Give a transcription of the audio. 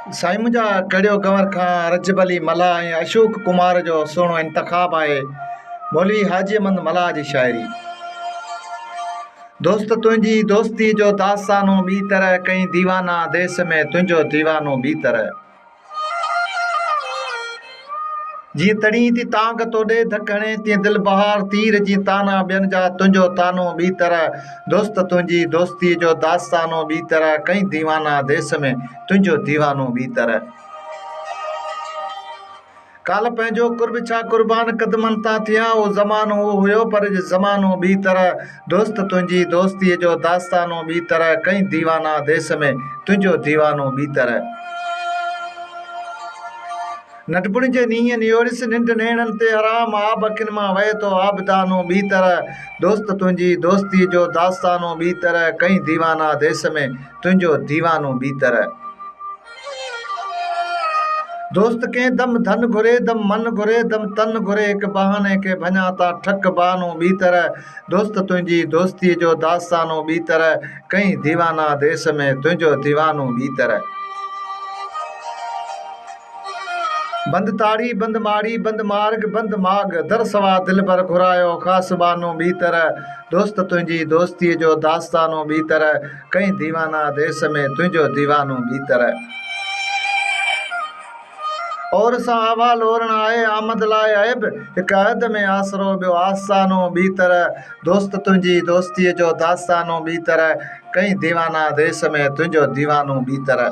साईं मुंहिंजा कड़ियो कंवर खां रजब अली मला ऐं अशोक कुमार जो सुहिणो इंतख़ाब आहे। मौलवी हाजी अहमद मला जी शाइरी। दोस्त तुंहिंजी दोस्ती जो दास्तानो ॿी तरह, कई दीवाना देस में तुंहिंजो दीवानो ॿी तरह। जी तड़ी थी तांग तोड़े धकणे तीअं दिल बहार तीर जी ताना ॿियनि जा तुंहिंजो तानो ॿी तरह। दोस्त तुंहिंजी दोस्ती जो दास्तानो ॿी तरह, कई दीवाना देस में तुंहिंजो दीवानो ॿी तरह। काल पंहिंजो कुर्ब छा कुर्बान कदमनि तां थिया, उहो ज़मानो उहो हुयो पर ज़मानो ॿी तरह। दोस्त तुंहिंजी दोस्तीअ जो दास्तानो ॿी तरह, कई दीवाना देस में तुंहिंजो दीवानो ॿी तरह। नटपुण जे नीअं नियोड़िस निंड नेणनि ते हराम, आब अखियुनि मां वहे थो आबदानो ॿी तरह। दोस्त तुंहिंजी दोस्तीअ जो दास्तानो ॿी तरह, कई दीवाना देस में तुंहिंजो दीवानो ॿी तरह। दोस्त के दम धन घुरे दम मन घुरे दम तन घुरे, हिक बहाने के भञा था ठक बहानो ॿी तरह। दोस्त तुंहिंजी दोस्तीअ जो दास्तानो ॿी तरह, कई दीवाना देस में तुंहिंजो दीवानो ॿी तरह। बंद ताड़ी बंद माड़ी बंद मार्ग बंद माग, दर सवा दिल भर घुरायो ख़ासि बानो ॿी तरह। दोस्त तुंहिंजी दोस्तीअ जो दास्तानो ॿी तरह, कई दीवाना देस में तुंहिंजो दीवानो ॿी तरह। और सां अहवाल ओरण आहे आमद लाइ ऐब, हिक अहद में आसरो ॿियो आस्तानो ॿी तरह। दोस्त तुंहिंजी दोस्तीअ जो दास्तानो ॿी तरह, कई दीवाना देस में तुंहिंजो दीवानो ॿी तरह।